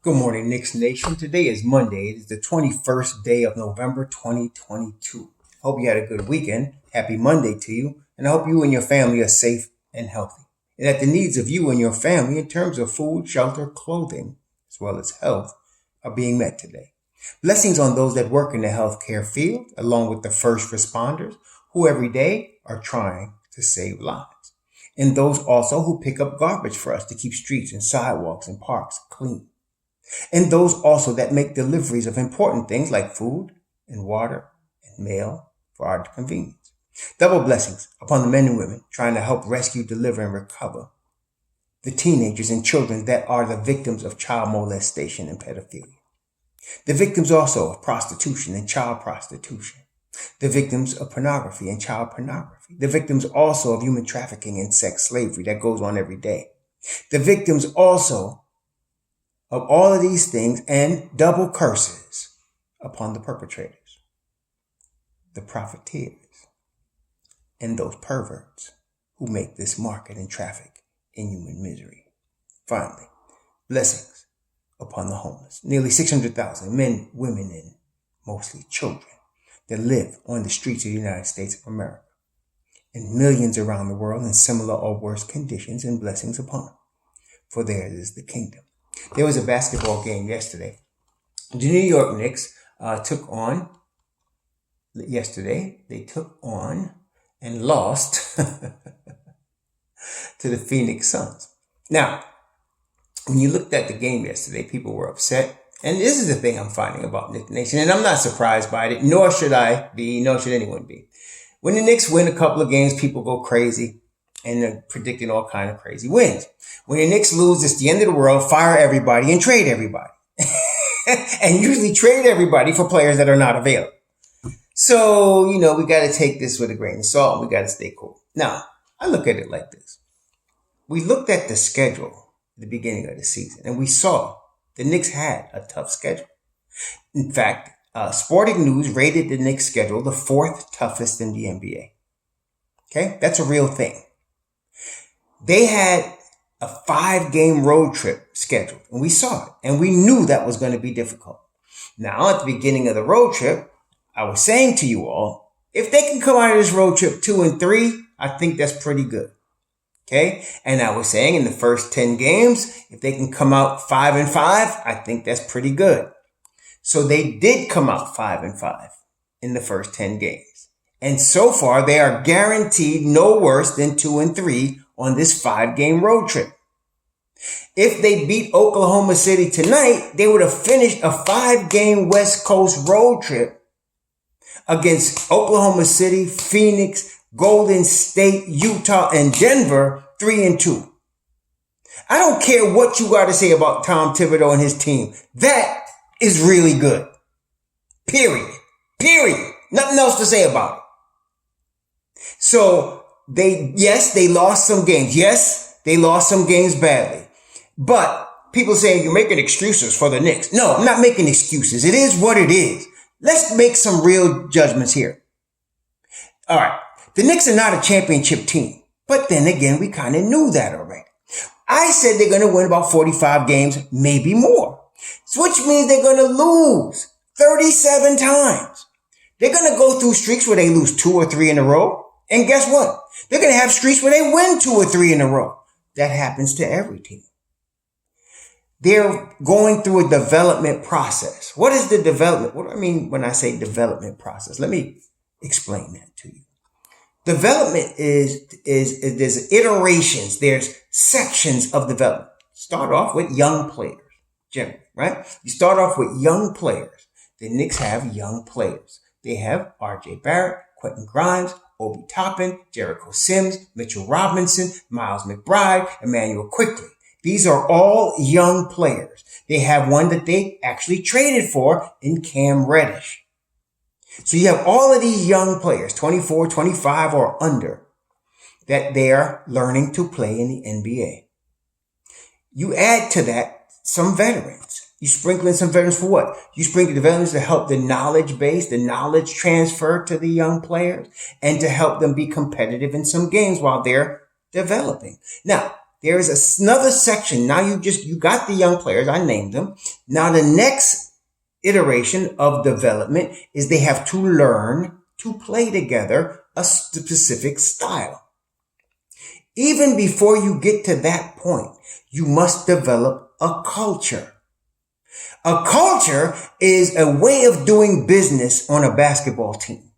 Good morning, Knicks Nation. Today is Monday. It is the 21st day of November 2022. Hope you had a good weekend. Happy Monday to you. And I hope you and your family are safe and healthy. And that the needs of you and your family in terms of food, shelter, clothing, as well as health, are being met today. Blessings on those that work in the healthcare field, along with the first responders, who every day are trying to save lives. And those also who pick up garbage for us to keep streets and sidewalks and parks clean. And those also that make deliveries of important things like food and water and mail for our convenience. Double blessings upon the men and women trying to help rescue, deliver, and recover the teenagers and children that are the victims of child molestation and pedophilia. The victims also of prostitution and child prostitution. The victims of pornography and child pornography. The victims also of human trafficking and sex slavery that goes on every day. The victims also of all of these things and double curses upon the perpetrators, the profiteers, and those perverts who make this market and traffic in human misery. Finally, blessings upon the homeless. Nearly 600,000 men, women, and mostly children that live on the streets of the United States of America, and millions around the world in similar or worse conditions, and blessings upon them, for theirs is the kingdom. There was a basketball game yesterday. The New York Knicks took on and lost to the Phoenix Suns. Now, when you looked at the game yesterday, people were upset. And this is the thing I'm finding about Knicks Nation, and I'm not surprised by it, nor should I be, nor should anyone be. When the Knicks win a couple of games, people go crazy. And they're predicting all kind of crazy wins. When the Knicks lose, it's the end of the world, fire everybody and trade everybody. And usually trade everybody for players that are not available. So, we got to take this with a grain of salt. We got to stay cool. Now, I look at it like this. We looked at the schedule at the beginning of the season, and we saw the Knicks had a tough schedule. In fact, Sporting News rated the Knicks schedule the fourth toughest in the NBA. Okay, that's a real thing. They had a 5-game road trip scheduled, and we saw it, and we knew that was going to be difficult. Now, at the beginning of the road trip, I was saying to you all, if they can come out of this road trip 2-3, I think that's pretty good. Okay? And I was saying in the first 10 games, if they can come out 5-5, I think that's pretty good. So they did come out 5-5 in the first 10 games. And so far, they are guaranteed no worse than 2-3 on this 5-game road trip. If they beat Oklahoma City tonight, they would have finished a 5-game West Coast road trip against Oklahoma City, Phoenix, Golden State, Utah, and Denver 3-2. I don't care what you got to say about Tom Thibodeau and his team. That is really good. Period. Nothing else to say about it. So, they lost some games. Yes, they lost some games badly. But people saying you're making excuses for the Knicks. No, I'm not making excuses. It is what it is. Let's make some real judgments here. All right. The Knicks are not a championship team. But then again, we kind of knew that already. I said they're going to win about 45 games, maybe more. Which means they're going to lose 37 times. They're going to go through streaks where they lose 2 or 3 in a row. And guess what? They're going to have streaks where they win 2 or 3 in a row. That happens to every team. They're going through a development process. What is the development? What do I mean when I say development process? Let me explain that to you. Development is there's iterations. There's sections of development. Start off with young players, generally, right? You start off with young players. The Knicks have young players. They have R.J. Barrett, Quentin Grimes, Obi Toppin, Jericho Sims, Mitchell Robinson, Miles McBride, Emmanuel Quickley. These are all young players. They have one that they actually traded for in Cam Reddish. So you have all of these young players, 24, 25 or under, that they are learning to play in the NBA. You add to that some veterans. You sprinkle in some veterans for what? You sprinkle the veterans to help the knowledge base, the knowledge transfer to the young players, and to help them be competitive in some games while they're developing. Now, there is another section. Now you got the young players. I named them. Now the next iteration of development is they have to learn to play together a specific style. Even before you get to that point, you must develop a culture. A culture is a way of doing business on a basketball team.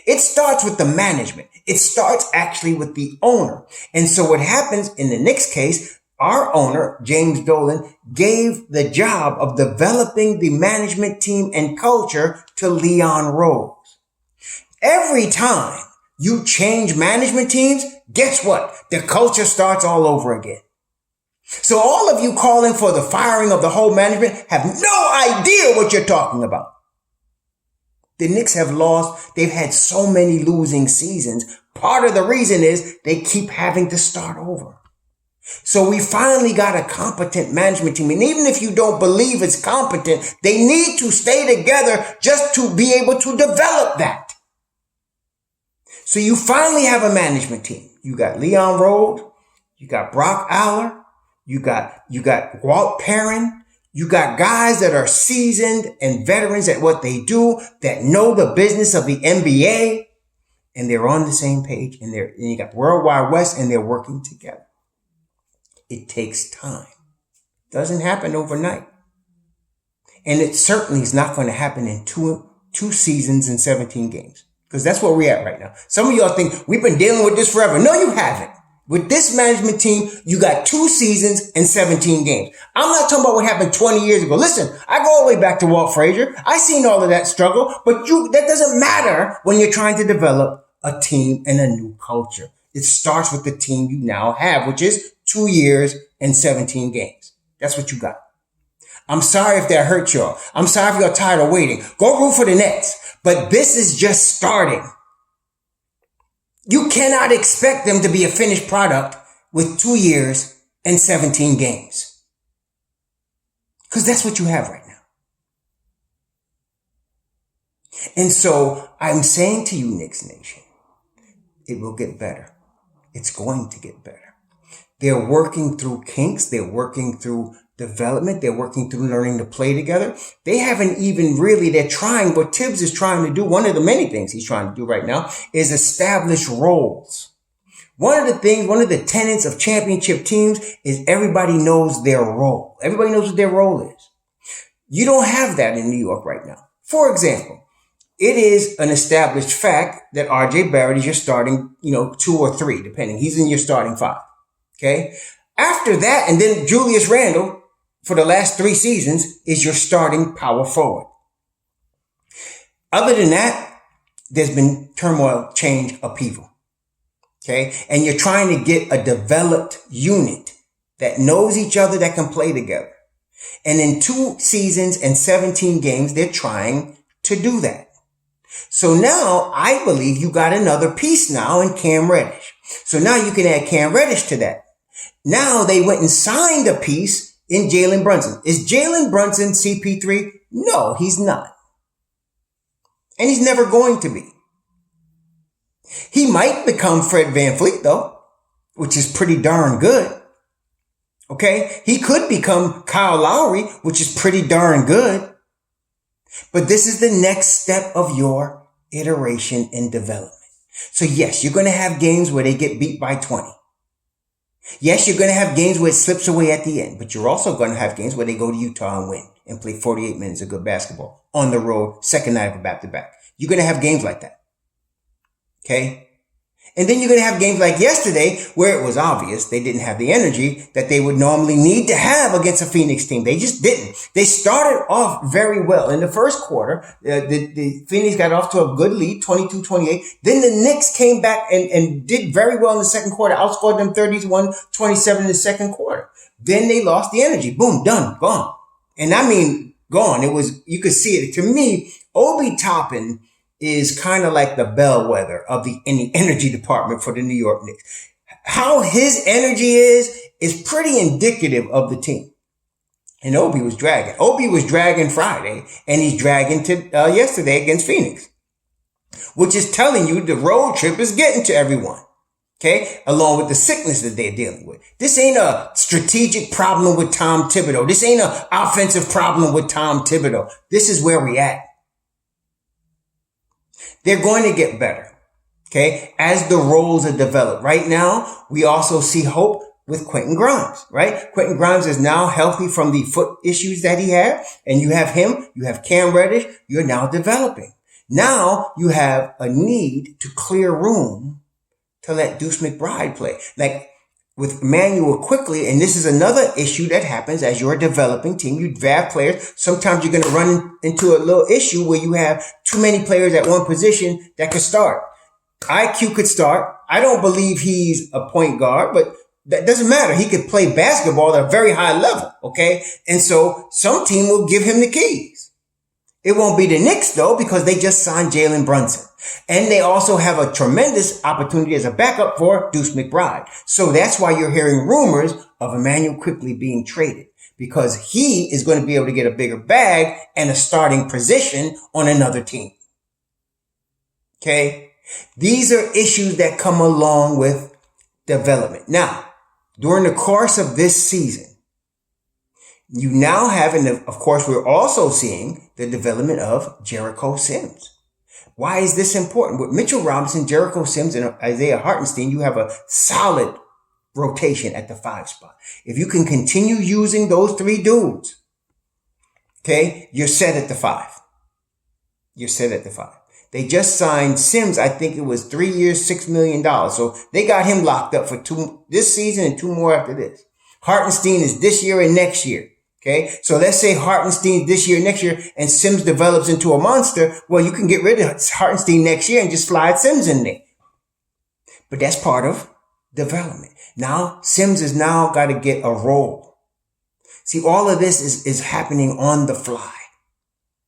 It starts with the management. It starts actually with the owner. And so what happens in the Knicks case, our owner, James Dolan, gave the job of developing the management team and culture to Leon Rose. Every time you change management teams, guess what? The culture starts all over again. So all of you calling for the firing of the whole management have no idea what you're talking about. The Knicks have lost. They've had so many losing seasons. Part of the reason is they keep having to start over. So we finally got a competent management team. And even if you don't believe it's competent, they need to stay together just to be able to develop that. So you finally have a management team. You got Leon Rose. You got Brock Aller. You got Walt Perrin. You got guys that are seasoned and veterans at what they do, that know the business of the NBA, and they're on the same page, and you got World Wide West, and they're working together. It takes time. It doesn't happen overnight. And it certainly is not going to happen in two seasons and 17 games, because that's where we're at right now. Some of y'all think we've been dealing with this forever. No, you haven't. With this management team, you got 2 seasons and 17 games. I'm not talking about what happened 20 years ago. Listen, I go all the way back to Walt Frazier. I seen all of that struggle, but that doesn't matter when you're trying to develop a team and a new culture. It starts with the team you now have, which is 2 years and 17 games. That's what you got. I'm sorry if that hurt y'all. I'm sorry if you're tired of waiting. Go root for the Nets. But this is just starting. You cannot expect them to be a finished product with 2 years and 17 games. Because that's what you have right now. And so I'm saying to you, Knicks Nation, it will get better. It's going to get better. They're working through kinks. They're working through development. They're working through learning to play together. They haven't even really, they're trying, what Tibbs is trying to do, one of the many things he's trying to do right now is establish roles. One of the tenets of championship teams is everybody knows their role. Everybody knows what their role is. You don't have that in New York right now. For example, it is an established fact that RJ Barrett is your starting, 2 or 3, depending. He's in your starting 5. Okay. After that, and then Julius Randle, for the last 3 seasons, is your starting power forward. Other than that, there's been turmoil, change, upheaval. Okay. And you're trying to get a developed unit that knows each other, that can play together. And in 2 seasons and 17 games, they're trying to do that. So now I believe you got another piece now in Cam Reddish. So now you can add Cam Reddish to that. Now they went and signed a piece in Jalen Brunson. Is Jalen Brunson CP3? No, he's not. And he's never going to be. He might become Fred VanVleet though, which is pretty darn good. Okay. He could become Kyle Lowry, which is pretty darn good. But this is the next step of your iteration and development. So yes, you're going to have games where they get beat by 20. Yes, you're going to have games where it slips away at the end, but you're also going to have games where they go to Utah and win and play 48 minutes of good basketball on the road, second night of a back-to-back. You're going to have games like that. Okay? And then you're going to have games like yesterday where it was obvious they didn't have the energy that they would normally need to have against a Phoenix team. They just didn't. They started off very well. In the first quarter, the Phoenix got off to a good lead, 22-28. Then the Knicks came back and did very well in the second quarter, outscored them 31-27 in the second quarter. Then they lost the energy. Boom, done, gone. And I mean, gone. It was, you could see it. To me, Obi Toppin is kind of like the bellwether of the energy department for the New York Knicks. How his energy is pretty indicative of the team. And Obi was dragging. Obi was dragging Friday, and he's dragging to yesterday against Phoenix, which is telling you the road trip is getting to everyone. Okay, along with the sickness that they're dealing with. This ain't a strategic problem with Tom Thibodeau. This ain't an offensive problem with Tom Thibodeau. This is where we at. They're going to get better. Okay, as the roles are developed. Right now, we also see hope with Quentin Grimes, right? Quentin Grimes is now healthy from the foot issues that he had. And you have him, you have Cam Reddish, you're now developing. Now you have a need to clear room to let Deuce McBride play. Like with Emmanuel quickly, and this is another issue that happens as you're a developing team. You draft players. Sometimes you're going to run into a little issue where you have too many players at one position that could start. IQ could start. I don't believe he's a point guard, but that doesn't matter. He could play basketball at a very high level, okay? And so some team will give him the keys. It won't be the Knicks, though, because they just signed Jalen Brunson. And they also have a tremendous opportunity as a backup for Deuce McBride. So that's why you're hearing rumors of Emmanuel Quickly being traded, because he is going to be able to get a bigger bag and a starting position on another team. Okay? These are issues that come along with development. Now, during the course of this season, you now have, and of course, we're also seeing the development of Jericho Sims. Why is this important? With Mitchell Robinson, Jericho Sims, and Isaiah Hartenstein, you have a solid rotation at the 5 spot. If you can continue using those 3 dudes, okay, you're set at the 5. You're set at the 5. They just signed Sims. I think it was 3 years, $6 million. So they got him locked up for this season and 2 more after this. Hartenstein is this year and next year. Okay. So let's say Hartenstein this year, next year, and Sims develops into a monster. Well, you can get rid of Hartenstein next year and just slide Sims in there. But that's part of development. Now Sims has now got to get a role. See, all of this is happening on the fly.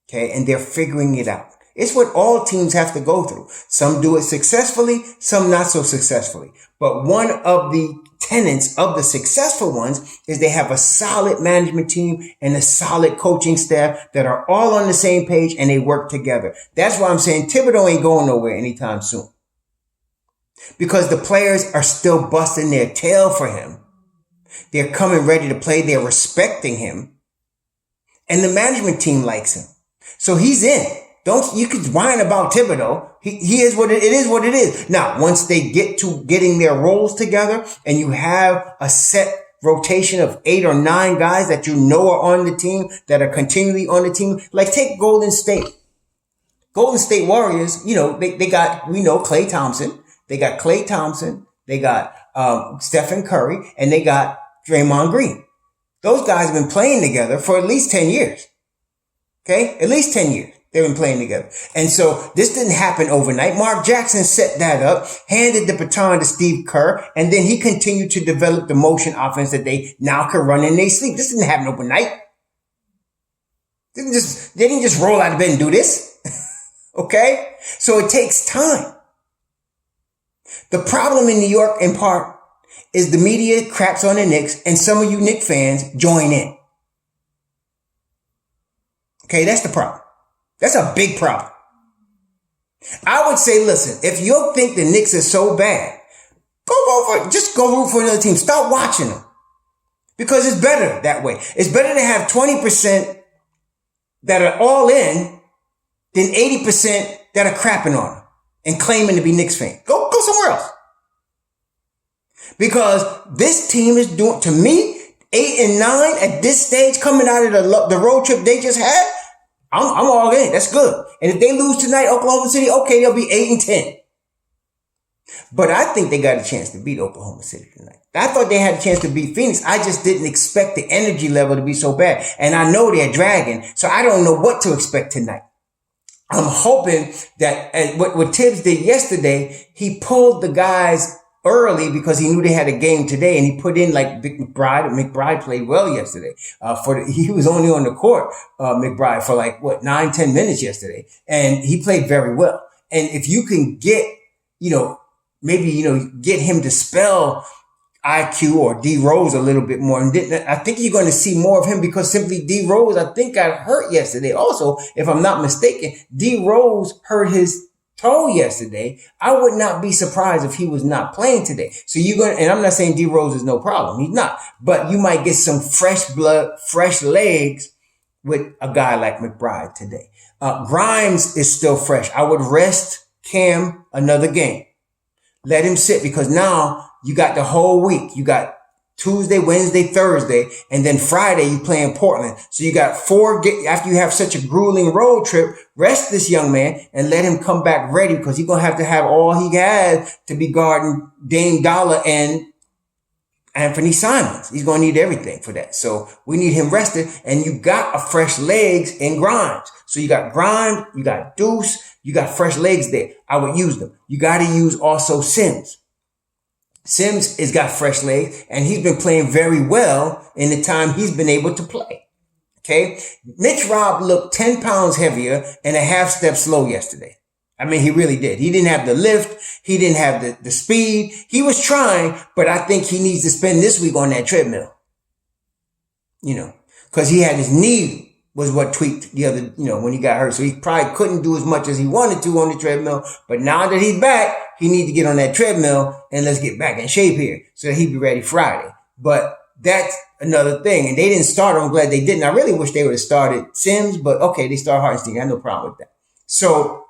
Okay. And they're figuring it out. It's what all teams have to go through. Some do it successfully, some not so successfully. But one of the tenets of the successful ones is they have a solid management team and a solid coaching staff that are all on the same page and they work together. That's why I'm saying Thibodeau ain't going nowhere anytime soon. Because the players are still busting their tail for him. They're coming ready to play. They're respecting him. And the management team likes him. So he's in. You could whine about Thibodeau. He is what it is what it is. Now, once they get to getting their roles together and you have a set rotation of 8 or 9 guys that you know are on the team, that are continually on the team, like take Golden State. Golden State Warriors, you know, they got, we know Klay Thompson. They got Klay Thompson. They got, Stephen Curry, and they got Draymond Green. Those guys have been playing together for at least 10 years. Okay? At least 10 years. They've been playing together. And so this didn't happen overnight. Mark Jackson set that up, handed the baton to Steve Kerr, and then he continued to develop the motion offense that they now can run in their sleep. This didn't happen overnight. They didn't just roll out of bed and do this. Okay? So it takes time. The problem in New York, in part, is the media craps on the Knicks, and some of you Knicks fans join in. Okay, that's the problem. That's a big problem. I would say, listen, if you think the Knicks are so bad, just go root for another team. Stop watching them. Because it's better that way. It's better to have 20% that are all in than 80% that are crapping on them and claiming to be Knicks fans. Go somewhere else. Because this team is doing, to me, 8 and 9 at this stage, coming out of the road trip they just had, I'm all in. That's good. And if they lose tonight, Oklahoma City, okay, they'll be 8 and 10. But I think they got a chance to beat Oklahoma City tonight. I thought they had a chance to beat Phoenix. I just didn't expect the energy level to be so bad. And I know they're dragging, so I don't know what to expect tonight. I'm hoping that what Tibbs did yesterday, he pulled the guys early because he knew they had a game today, and he put in like McBride. McBride played well yesterday. He was only on the court, McBride, for 9-10 minutes yesterday, and he played very well. And if you can get, get him to spell IQ or D Rose a little bit more, and I think you're going to see more of him, because simply D Rose, I think, got hurt yesterday. Also, if I'm not mistaken, D Rose hurt his toe yesterday, I would not be surprised if he was not playing today. So and I'm not saying D Rose is no problem. He's not. But you might get some fresh blood, fresh legs with a guy like McBride today. Grimes is still fresh. I would rest Cam another game. Let him sit, because now you got the whole week. You got Tuesday, Wednesday, Thursday, and then Friday you play in Portland. So you got after you have such a grueling road trip, rest this young man and let him come back ready, because he's going to have all he has to be guarding Dame Dollar and Anthony Simons. He's going to need everything for that. So we need him rested, and you got a fresh legs in Grimes. So you got Grimes, you got Deuce, you got fresh legs there. I would use them. You got to use also Sims. Sims has got fresh legs, and he's been playing very well in the time he's been able to play. Okay. Mitch Robb looked 10 pounds heavier and a half step slow yesterday. I mean, he really did. He didn't have the lift. He didn't have the speed. He was trying, but I think he needs to spend this week on that treadmill. Because he had his knee was what tweaked the other, when he got hurt. So he probably couldn't do as much as he wanted to on the treadmill. But now that he's back, he needs to get on that treadmill and let's get back in shape here so that he'll be ready Friday. But that's another thing. And they didn't start. I'm glad they didn't. I really wish they would have started Sims, but okay, they started Hartenstein. I have no problem with that. So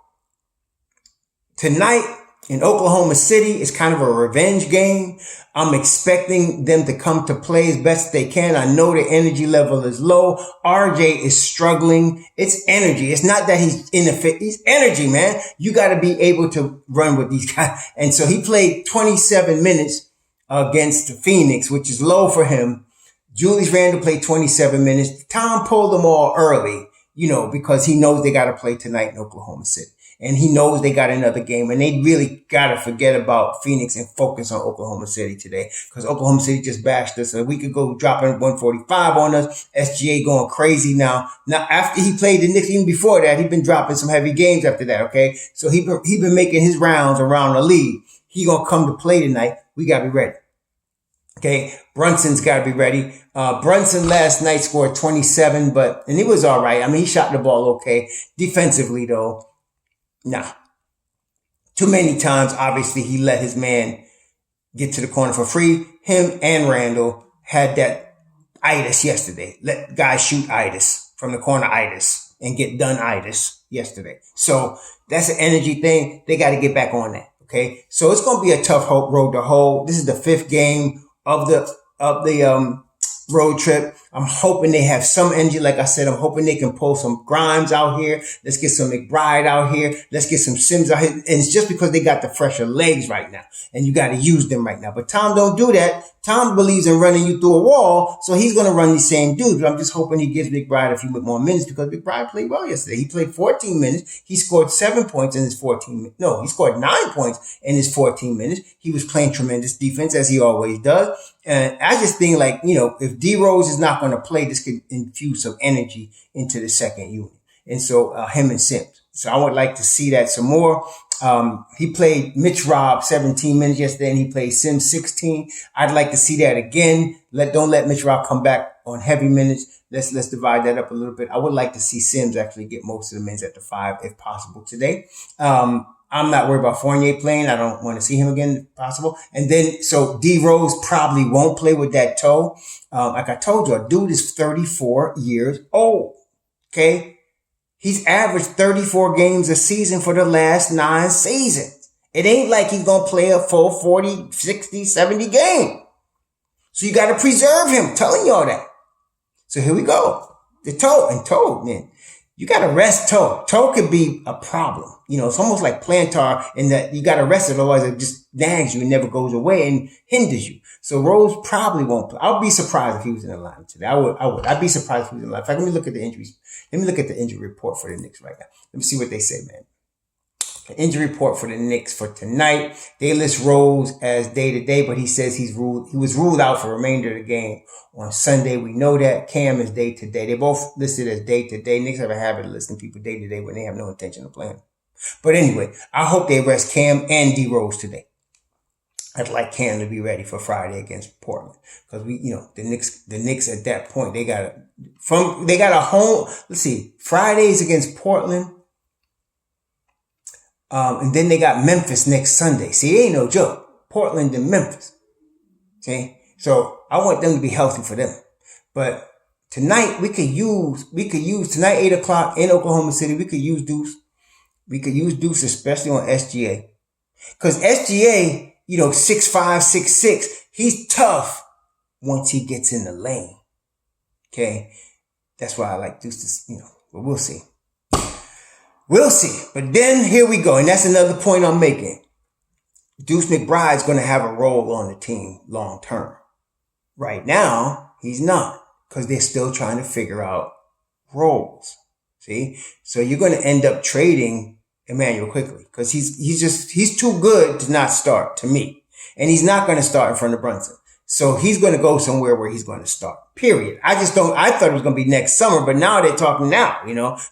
tonight in Oklahoma City, it's kind of a revenge game. I'm expecting them to come to play as best they can. I know the energy level is low. RJ is struggling. It's energy. It's not that he's ineffective. He's energy, man. You got to be able to run with these guys. And so he played 27 minutes against Phoenix, which is low for him. Julius Randle played 27 minutes. Tom pulled them all early, because he knows they got to play tonight in Oklahoma City. And he knows they got another game, and they really got to forget about Phoenix and focus on Oklahoma City today, because Oklahoma City just bashed us a week ago, dropping 145 on us. SGA going crazy now. Now, after he played the Knicks, even before that, he'd been dropping some heavy games after that, okay? So he been making his rounds around the league. He going to come to play tonight. We got to be ready. Okay, Brunson's got to be ready. Brunson last night scored 27, and he was all right. I mean, he shot the ball okay. Defensively, though, nah. Too many times, obviously, he let his man get to the corner for free. Him and Randall had that itis yesterday. Let guys shoot itis from the corner itis and get done itis yesterday. So that's an energy thing. They got to get back on that. Okay, so it's going to be a tough road to hold. This is the 5th game of the road trip. I'm hoping they have some energy. Like I said, I'm hoping they can pull some Grimes out here. Let's get some McBride out here. Let's get some Sims out here. And it's just because they got the fresher legs right now, and you got to use them right now. But Tom don't do that. Tom believes in running you through a wall, so he's going to run these same dudes. But I'm just hoping he gives McBride a few more minutes, because McBride played well yesterday. He played 14 minutes. He scored 7 points in his 14 minutes. No, he scored 9 points in his 14 minutes. He was playing tremendous defense, as he always does. And I just think, if D Rose is not going to play, this could infuse some energy into the second unit. And so him and Sims. So I would like to see that some more. He played Mitch Robb 17 minutes yesterday, and he played Sims 16. I'd like to see that again. Don't let Mitch Robb come back on heavy minutes. Let's divide that up a little bit. I would like to see Sims actually get most of the minutes at the 5 if possible today. I'm not worried about Fournier playing. I don't want to see him again if possible. And then, so D Rose probably won't play with that toe. Like I told you, a dude is 34 years old. Okay. He's averaged 34 games a season for the last 9 seasons. It ain't like he's going to play a full 40, 60, 70 game. So you got to preserve him. I'm telling y'all that. So here we go. The toe, man. You got to rest toe. Toe could be a problem. It's almost like plantar in that you got to rest it. Otherwise it just nags you and never goes away and hinders you. So Rose probably won't play. I'll be surprised if he was in the line today. I would. I'd be surprised if he was in the line. In fact, let me look at the injuries. Let me look at the injury report for the Knicks right now. Let me see what they say, man. The injury report for the Knicks for tonight. They list Rose as day-to-day, but he says he was ruled out for the remainder of the game on Sunday. We know that. Cam is day-to-day. They both listed as day-to-day. Knicks have a habit of listing people day-to-day when they have no intention of playing. But anyway, I hope they rest Cam and D Rose today. I'd like Cam to be ready for Friday against Portland, because the Knicks at that point, they got a home. Let's see, Fridays against Portland. And then they got Memphis next Sunday. See, it ain't no joke. Portland and Memphis. See? So I want them to be healthy for them. But tonight we could use tonight 8 o'clock in Oklahoma City. We could use Deuce. We could use Deuce, especially on SGA. Because SGA, 6'5", 6'6", he's tough once he gets in the lane. Okay? That's why I like Deuce to, but we'll see. We'll see. But then here we go. And that's another point I'm making. Deuce McBride's going to have a role on the team long term. Right now, he's not. Because they're still trying to figure out roles. See? So you're going to end up trading Emmanuel quickly. Because he's too good to not start, to me. And he's not going to start in front of Brunson. So he's going to go somewhere where he's going to start. Period. I thought it was going to be next summer, but now they're talking now,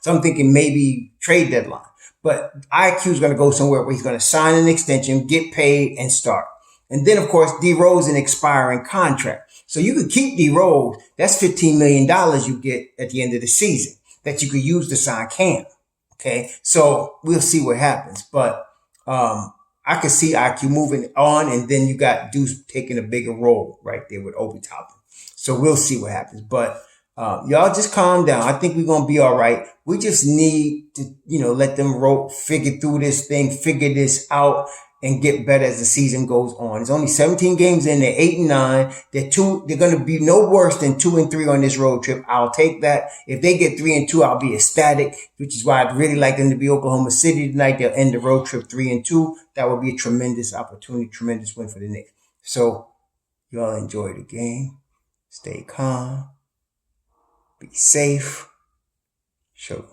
So I'm thinking maybe trade deadline. But IQ is going to go somewhere where he's going to sign an extension, get paid, and start. And then, of course, D Rose an expiring contract. So you could keep D Rose. That's $15 million you get at the end of the season that you could use to sign Cam. Okay. So we'll see what happens. But, I could see IQ moving on, and then you got Deuce taking a bigger role right there with Obi Toppin. So we'll see what happens. But y'all just calm down. I think we're going to be all right. We just need to, let them figure through this thing, figure this out, and get better as the season goes on. There's only 17 games in. They're 8-9. They're going to be no worse than 2-3 on this road trip. I'll take that. If they get 3-2, I'll be ecstatic, which is why I'd really like them to be Oklahoma City tonight. They'll end the road trip 3-2. That would be a tremendous opportunity, tremendous win for the Knicks. So y'all enjoy the game. Stay calm. Be safe. Show.